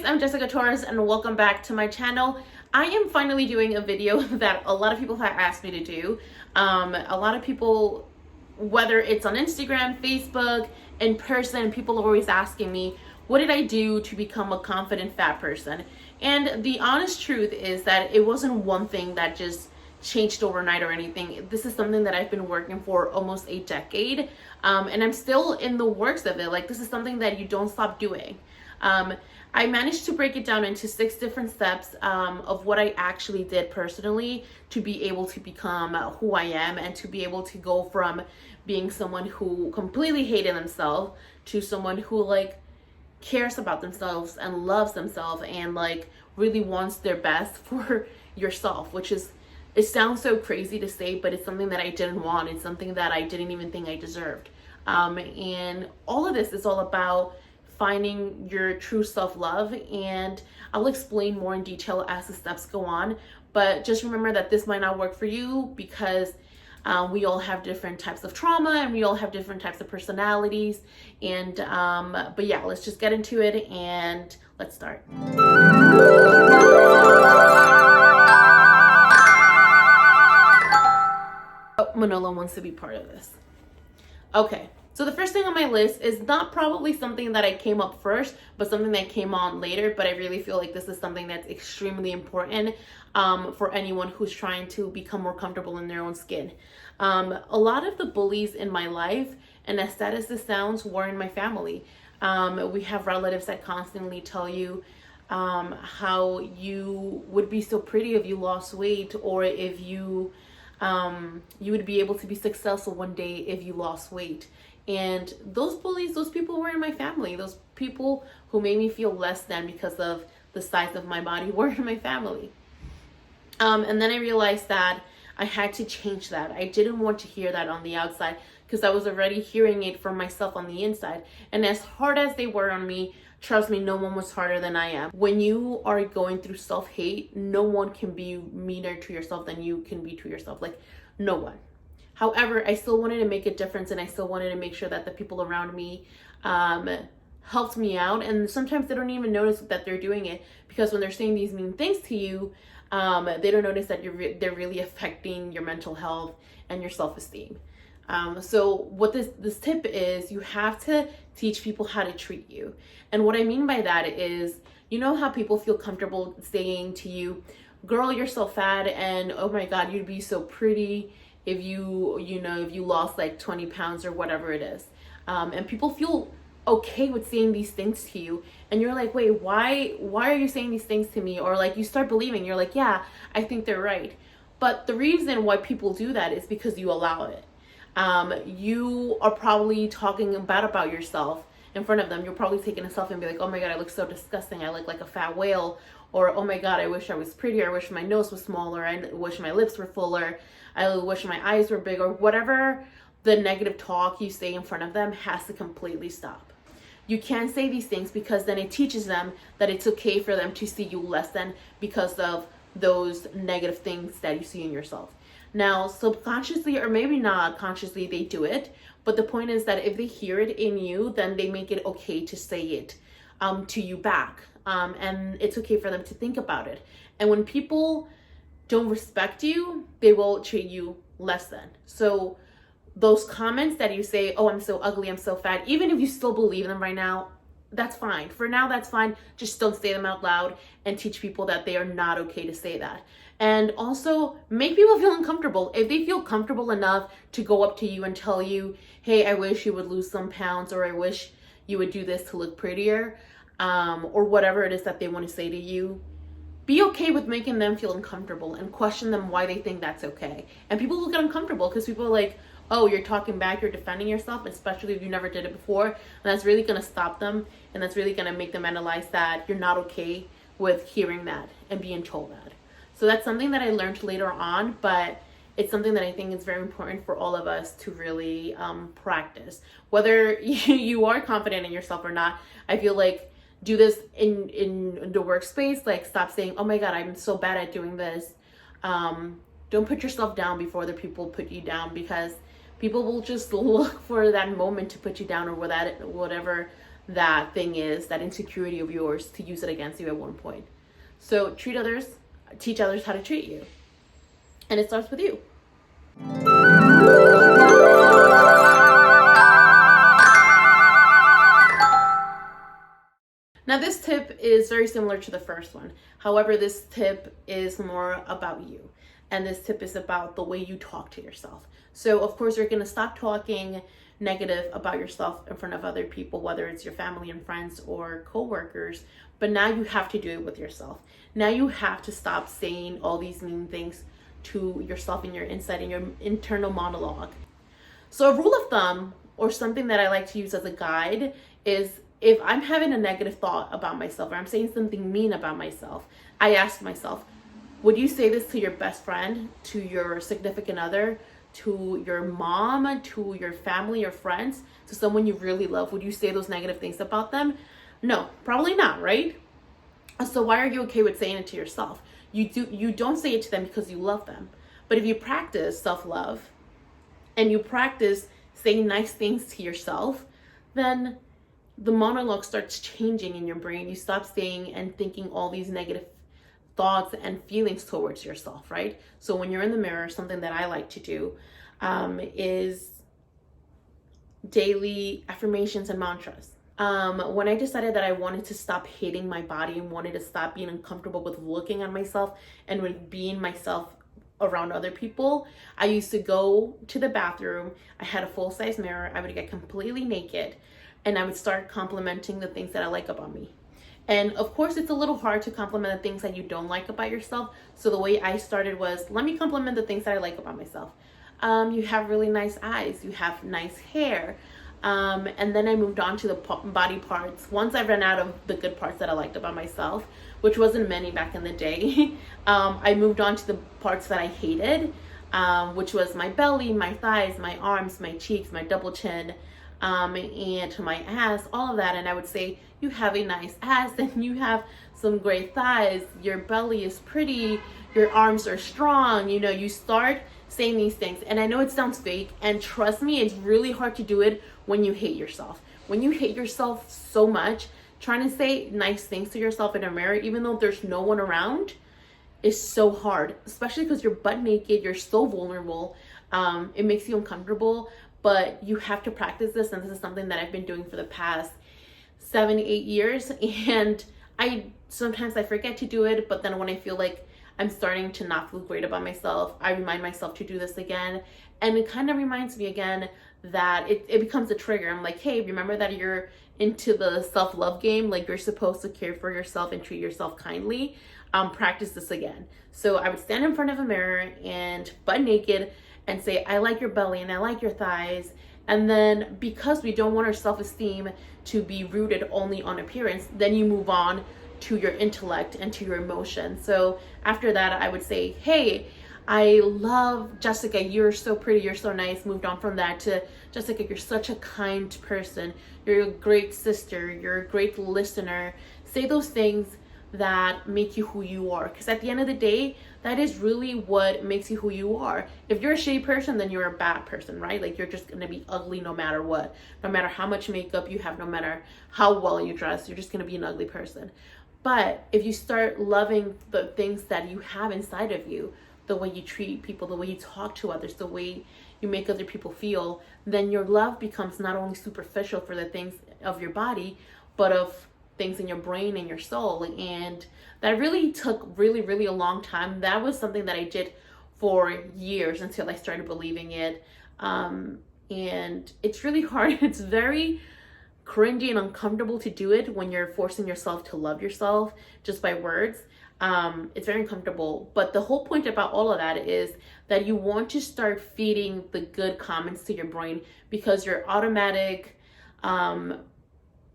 I'm Jessica Torres and welcome back to my channel. I am finally doing a video that a lot of people have asked me to do. A lot of people, whether it's on Instagram, Facebook, in person, people are always asking me, what did I do to become a confident fat person? And the honest truth is that it wasn't one thing that just changed overnight or anything. This is something that I've been working for almost a decade, and I'm still in the works of it. Like, this is something that you don't stop doing. I managed to break it down into 6 different steps of what I actually did personally to be able to become who I am and to be able to go from being someone who completely hated themselves to someone who cares about themselves and loves themselves and really wants their best for yourself, which is, it sounds so crazy to say, but it's something that I didn't want. It's something that I didn't even think I deserved. And all of this is all about finding your true self-love, and I'll explain more in detail as the steps go on. But just remember that this might not work for you because we all have different types of trauma and we all have different types of personalities. And but yeah, let's just get into it and let's start. Oh, Manolo wants to be part of this. Okay, so the first thing on my list is not probably something that I came up first, but something that came on later. But I really feel like this is something that's extremely important for anyone who's trying to become more comfortable in their own skin. A lot of the bullies in my life, and as sad as this sounds, were in my family. We have relatives that constantly tell you how you would be so pretty if you lost weight, or if you would be able to be successful one day if you lost weight. And those bullies, those people were in my family. Those people who made me feel less than because of the size of my body were in my family. And then I realized that I had to change that. I didn't want to hear that on the outside because I was already hearing it from myself on the inside. And as hard as they were on me, trust me, no one was harder than I am. When you are going through self-hate, no one can be meaner to yourself than you can be to yourself. No one. However, I still wanted to make a difference, and I still wanted to make sure that the people around me helped me out. And sometimes they don't even notice that they're doing it, because when they're saying these mean things to you, they don't notice that they're really affecting your mental health and your self-esteem. So what this tip is, you have to teach people how to treat you. And what I mean by that is, you know how people feel comfortable saying to you, girl, you're so fat, and oh my God, you'd be so pretty if you lost 20 pounds or whatever it is. And people feel okay with saying these things to you, and you're like, wait, why are you saying these things to me? Or you start believing, you're like, yeah, I think they're right. But the reason why people do that is because you allow it. You are probably talking bad about yourself in front of them. You're probably taking a selfie and be like, oh my God, I look so disgusting. I look like a fat whale. Or, oh my God, I wish I was prettier. I wish my nose was smaller. I wish my lips were fuller. I wish my eyes were bigger. Whatever the negative talk you say in front of them has to completely stop. You can't say these things, because then it teaches them that it's okay for them to see you less than because of those negative things that you see in yourself. Now, subconsciously, or maybe not consciously, they do it. But the point is that if they hear it in you, then they make it okay to say it to you back. And it's okay for them to think about it. And when people don't respect you, they will treat you less than. So those comments that you say, oh, I'm so ugly, I'm so fat, even if you still believe them right now, that's fine. For now, that's fine. Just don't say them out loud, and teach people that they are not okay to say that. And also make people feel uncomfortable. If they feel comfortable enough to go up to you and tell you, hey, I wish you would lose some pounds, or I wish you would do this to look prettier, or whatever it is that they want to say to you, be okay with making them feel uncomfortable and question them why they think that's okay. And people will get uncomfortable because people are like, oh, you're talking back, you're defending yourself, especially if you never did it before. And that's really going to stop them, and that's really going to make them analyze that you're not okay with hearing that and being told that. So that's something that I learned later on, but it's something that I think is very important for all of us to really practice. Whether you are confident in yourself or not, I feel like do this in the workspace. Stop saying, oh my God, I'm so bad at doing this. Don't put yourself down before other people put you down, because people will just look for that moment to put you down, or whatever that thing is, that insecurity of yours, to use it against you at one point. So teach others how to treat you. And it starts with you. Now, this tip is very similar to the first one. However, this tip is more about you. And this tip is about the way you talk to yourself. So, of course, you're going to stop talking negative about yourself in front of other people, whether it's your family and friends or coworkers. But now you have to do it with yourself. Now you have to stop saying all these mean things to yourself in your inside, in your internal monologue. So, a rule of thumb, or something that I like to use as a guide, is if I'm having a negative thought about myself, or I'm saying something mean about myself, I ask myself, would you say this to your best friend, to your significant other, to your mom, to your family or friends, to someone you really love? Would you say those negative things about them? No, probably not, right? So why are you okay with saying it to yourself? You don't say it to them because you love them. But if you practice self-love and you practice saying nice things to yourself, then the monologue starts changing in your brain. You stop saying and thinking all these negative thoughts and feelings towards yourself, right? So when you're in the mirror, something that I like to do is daily affirmations and mantras. When I decided that I wanted to stop hating my body and wanted to stop being uncomfortable with looking at myself and with being myself around other people, I used to go to the bathroom. I had a full-size mirror. I would get completely naked and I would start complimenting the things that I like about me. And of course, it's a little hard to compliment the things that you don't like about yourself. So the way I started was, let me compliment the things that I like about myself. You have really nice eyes. You have nice hair. And then I moved on to the body parts. Once I ran out of the good parts that I liked about myself, which wasn't many back in the day, I moved on to the parts that I hated, which was my belly, my thighs, my arms, my cheeks, my double chin, and my ass, all of that. And I would say, you have a nice ass and you have some great thighs, your belly is pretty, your arms are strong. You know, you start saying these things. And I know it sounds fake, and trust me, it's really hard to do it when you hate yourself. When you hate yourself so much, trying to say nice things to yourself in a mirror, even though there's no one around, is so hard, especially because you're butt naked, you're so vulnerable. It makes you uncomfortable, but you have to practice this. And this is something that I've been doing for the past 7-8 years. And sometimes I forget to do it, but then when I feel like I'm starting to not feel great about myself, I remind myself to do this again. And it kind of reminds me again that it becomes a trigger. I'm like, hey, remember that you're into the self-love game? Like, you're supposed to care for yourself and treat yourself kindly. Practice this again. So I would stand in front of a mirror and butt naked and say, I like your belly and I like your thighs. And then because we don't want our self-esteem to be rooted only on appearance, then you move on to your intellect and to your emotion. So after that, I would say, hey, I love Jessica, you're so pretty, you're so nice. Moved on from that to, Jessica, you're such a kind person, you're a great sister, you're a great listener. Say those things that make you who you are, because at the end of the day, that is really what makes you who you are. If you're a shitty person, then you're a bad person, right? Like, you're just gonna be ugly no matter what. No matter how much makeup you have, no matter how well you dress, you're just gonna be an ugly person. But if you start loving the things that you have inside of you, the way you treat people, the way you talk to others, the way you make other people feel, then your love becomes not only superficial for the things of your body, but of things in your brain and your soul. And that really took really a long time. That was something that I did for years until I started believing it. And it's really hard. It's very cringy and uncomfortable to do it when you're forcing yourself to love yourself just by words. It's very uncomfortable, but the whole point about all of that is that you want to start feeding the good comments to your brain, because your automatic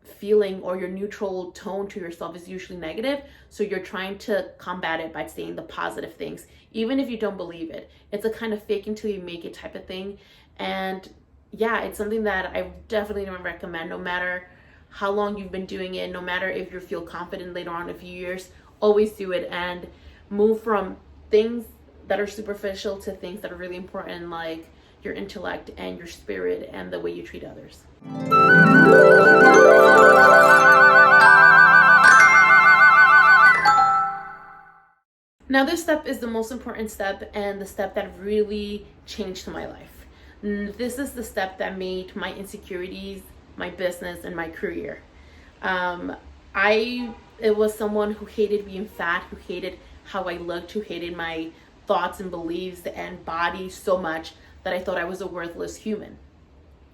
feeling or your neutral tone to yourself is usually negative. So you're trying to combat it by saying the positive things, even if you don't believe it. It's a kind of fake until you make it type of thing. And yeah, it's something that I definitely don't recommend, no matter how long you've been doing it, no matter if you feel confident later on in a few years. Always do it and move from things that are superficial to things that are really important, like your intellect and your spirit and the way you treat others. Now, this step is the most important step and the step that really changed my life. This is the step that made my insecurities, my business, and my career. Um, it was someone who hated being fat, who hated how I looked, who hated my thoughts and beliefs and body so much that I thought I was a worthless human.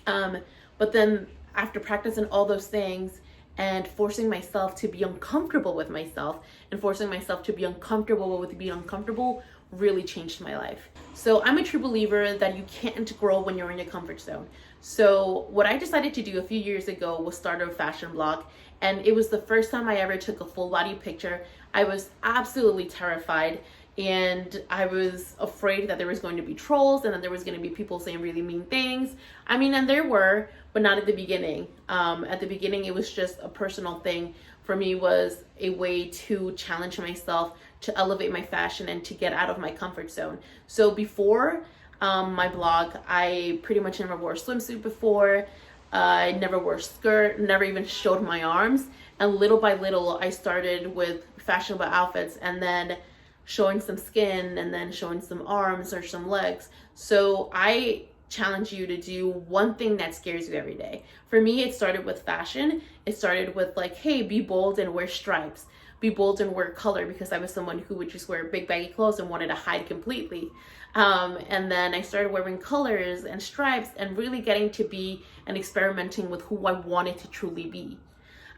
But then after practicing all those things and forcing myself to be uncomfortable with myself and forcing myself to be uncomfortable with being uncomfortable really changed my life. So I'm a true believer that you can't grow when you're in your comfort zone. So what I decided to do a few years ago was start a fashion blog, and it was the first time I ever took a full body picture. I was absolutely terrified, and I was afraid that there was going to be trolls and that there was going to be people saying really mean things. I mean, and there were, but not at the beginning. At the beginning, it was just a personal thing. For me, was a way to challenge myself, to elevate my fashion, and to get out of my comfort zone. So before my blog, I pretty much never wore a swimsuit before. I never wore a skirt, never even showed my arms. And little by little, I started with fashionable outfits and then showing some skin and then showing some arms or some legs. So I challenge you to do one thing that scares you every day. For me, it started with fashion. It started with like, hey, be bold and wear stripes. Be bold and wear color, because I was someone who would just wear big baggy clothes and wanted to hide completely. And then I started wearing colors and stripes and really getting to be and experimenting with who I wanted to truly be.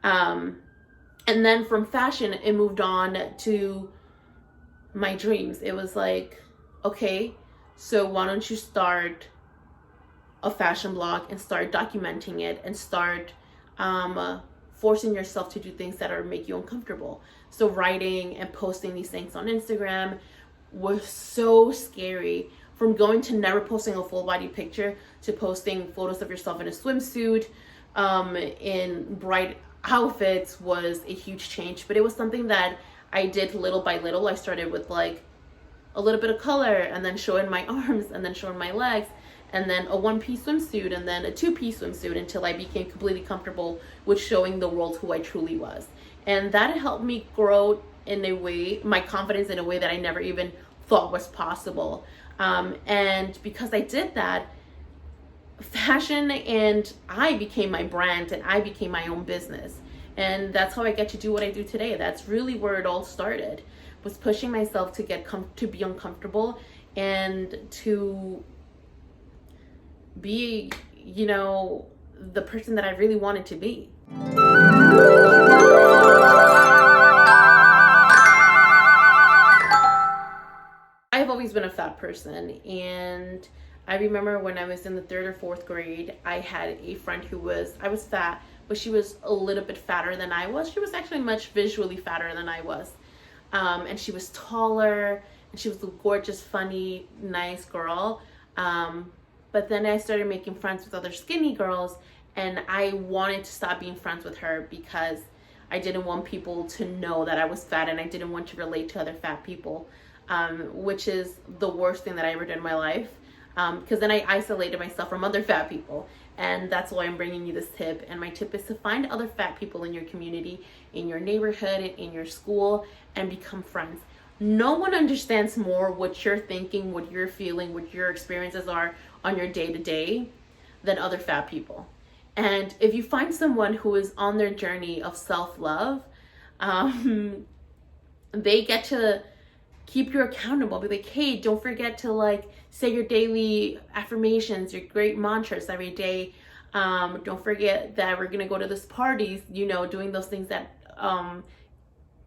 And then from fashion, it moved on to my dreams. It was like, okay, so why don't you start a fashion blog and start documenting it and start forcing yourself to do things that are make you uncomfortable. So writing and posting these things on Instagram was so scary. From going to never posting a full body picture to posting photos of yourself in a swimsuit, in bright outfits, was a huge change. But it was something that I did little by little. I started with like a little bit of color and then showing my arms and then showing my legs, and then a one-piece swimsuit and then a two-piece swimsuit, until I became completely comfortable with showing the world who I truly was. And that helped me grow in a way, my confidence in a way that I never even thought was possible. And because I did that, fashion and I became my brand and I became my own business. And that's how I get to do what I do today. That's really where it all started, was pushing myself to get to be uncomfortable and to be, you know, the person that I really wanted to be. I've always been a fat person, and I remember when I was in the 3rd or 4th grade, I had a friend who I was fat, but she was a little bit fatter than I was. She was actually much visually fatter than I was. And she was taller, and she was a gorgeous, funny, nice girl. But then I started making friends with other skinny girls, and I wanted to stop being friends with her because I didn't want people to know that I was fat, and I didn't want to relate to other fat people, which is the worst thing that I ever did in my life, because then I isolated myself from other fat people. And that's why I'm bringing you this tip. And my tip is to find other fat people in your community, in your neighborhood, in your school, and become friends. No one understands more what you're thinking, what you're feeling, what your experiences are on your day-to-day than other fat people. And if you find someone who is on their journey of self-love, they get to keep you accountable. Be like, hey, don't forget to like say your daily affirmations, your great mantras every day. Don't forget that we're gonna go to this party, you know, doing those things that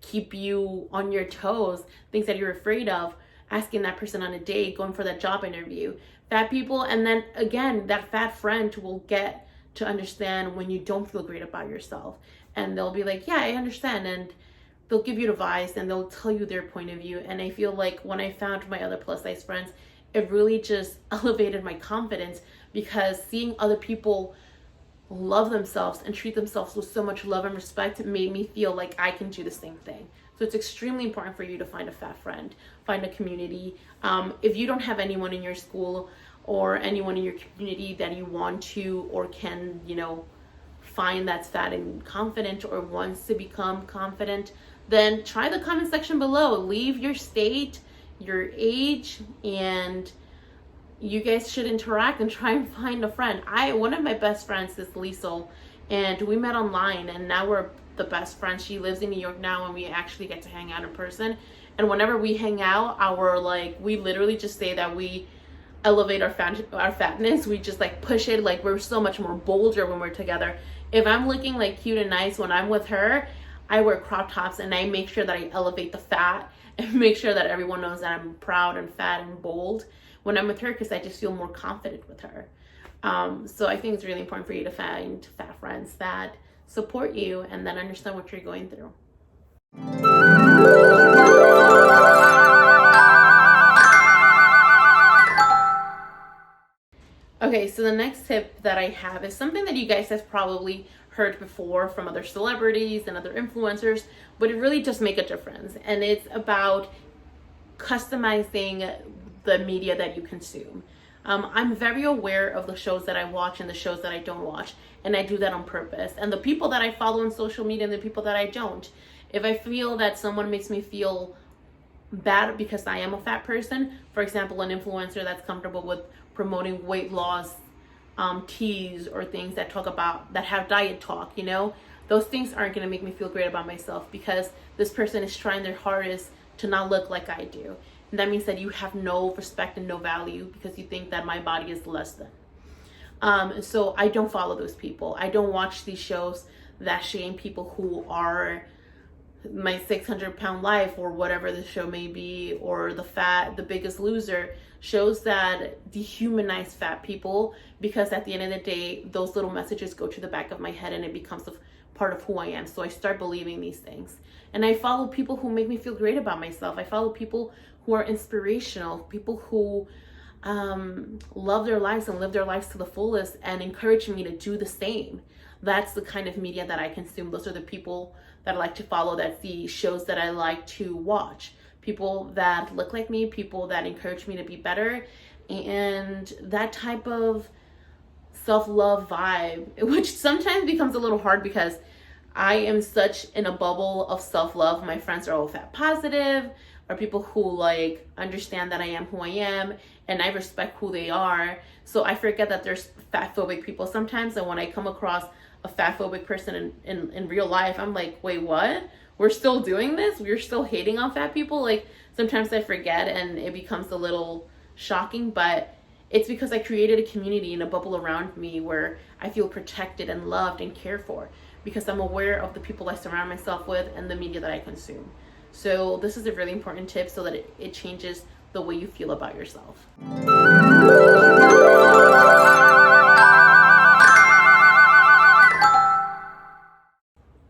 keep you on your toes, things that you're afraid of, asking that person on a date, going for that job interview. Fat people, and then again, that fat friend will get to understand when you don't feel great about yourself. And they'll be like, yeah, I understand. And they'll give you advice and they'll tell you their point of view. And I feel like when I found my other plus size friends, it really just elevated my confidence, because seeing other people love themselves and treat themselves with so much love and respect made me feel like I can do the same thing. So it's extremely important for you to find a fat friend, find a community. If you don't have anyone in your school or anyone in your community that you want to or can, you know, find that's fat and confident or wants to become confident, then try the comment section below. Leave your state, your age, and you guys should interact and try and find a friend. One of my best friends is Liesel, and we met online, and now we're the best friends. She lives in New York now, and we actually get to hang out in person. And whenever we hang out, we literally just say that we elevate our fatness. We just like push it. Like, we're so much more bolder when we're together. If I'm looking like cute and nice when I'm with her, I wear crop tops and I make sure that I elevate the fat and make sure that everyone knows that I'm proud and fat and bold when I'm with her, because I just feel more confident with her. So I think it's really important for you to find fat friends that support you and that understand what you're going through. Okay, so the next tip that I have is something that you guys have probably heard before from other celebrities and other influencers, but it really does make a difference. And it's about customizing the media that you consume. I'm very aware of the shows that I watch and the shows that I don't watch, and I do that on purpose. And the people that I follow on social media and the people that I don't. If I feel that someone makes me feel bad because I am a fat person, for example, an influencer that's comfortable with promoting weight loss teas or things that have diet talk, those things aren't going to make me feel great about myself, because this person is trying their hardest to not look like I do. And that means that you have no respect and no value because you think that my body is less than. So I don't follow those people. I don't watch these shows that shame people who are My 600-Pound Life or whatever the show may be, or The Biggest Loser, shows that dehumanize fat people, because at the end of the day, those little messages go to the back of my head and it becomes a part of who I am. So I start believing these things. And I follow people who make me feel great about myself. I follow people who are inspirational, people who love their lives and live their lives to the fullest and encourage me to do the same. That's the kind of media that I consume. Those are the people that I like to follow. That's the shows that I like to watch. People that look like me, people that encourage me to be better, and that type of self-love vibe, which sometimes becomes a little hard because I am such in a bubble of self-love. My friends are all fat positive, or people who like understand that I am who I am and I respect who they are. So I forget that there's fat phobic people sometimes, and when I come across a fat phobic person in real life, I'm like, wait, what? We're still doing this? We're still hating on fat people? Like, sometimes I forget and it becomes a little shocking, but it's because I created a community and a bubble around me where I feel protected and loved and cared for, because I'm aware of the people I surround myself with and the media that I consume. So this is a really important tip so that it changes the way you feel about yourself.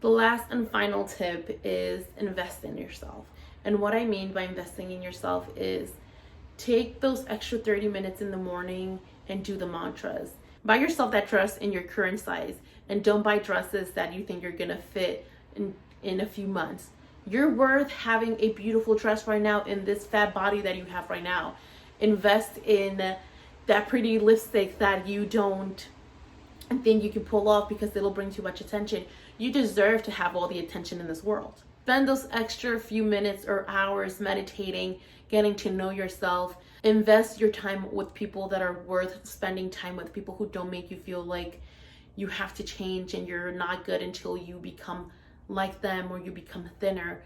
The last and final tip is invest in yourself. And what I mean by investing in yourself is take those extra 30 minutes in the morning and do the mantras. Buy yourself that dress in your current size, and don't buy dresses that you think you're gonna fit in a few months. You're worth having a beautiful dress right now in this fat body that you have right now. Invest in that pretty lipstick that you don't think you can pull off because it'll bring too much attention. You deserve to have all the attention in this world. Spend those extra few minutes or hours meditating, getting to know yourself. Invest your time with people that are worth spending time with, people who don't make you feel like you have to change and you're not good until you become like them or you become thinner.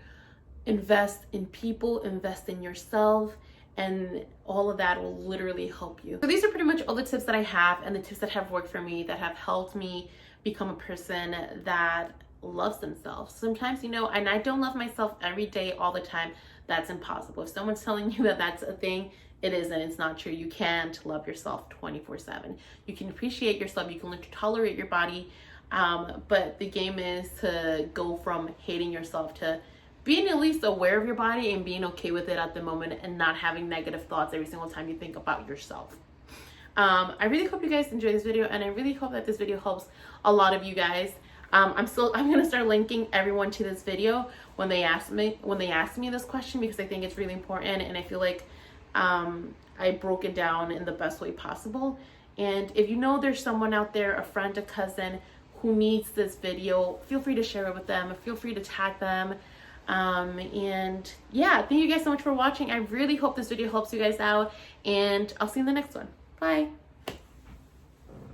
Invest in people, invest in yourself, and all of that will literally help you. So these are pretty much all the tips that I have, and the tips that have worked for me, that have helped me become a person that loves themselves. Sometimes, and I don't love myself every day, all the time. That's impossible. If someone's telling you that that's a thing, it isn't. It's not true. You can't love yourself 24/7. You can appreciate yourself. You can learn to tolerate your body. But the game is to go from hating yourself to being at least aware of your body and being okay with it at the moment, and not having negative thoughts every single time you think about yourself. I really hope you guys enjoy this video, and I really hope that this video helps a lot of you guys. I'm gonna start linking everyone to this video when they ask me this question, because I think it's really important, and I feel like I broke it down in the best way possible. And if you know there's someone out there, a friend, a cousin, who needs this video, feel free to share it with them. Feel free to tag them. And yeah, thank you guys so much for watching. I really hope this video helps you guys out, and I'll see you in the next one. Bye.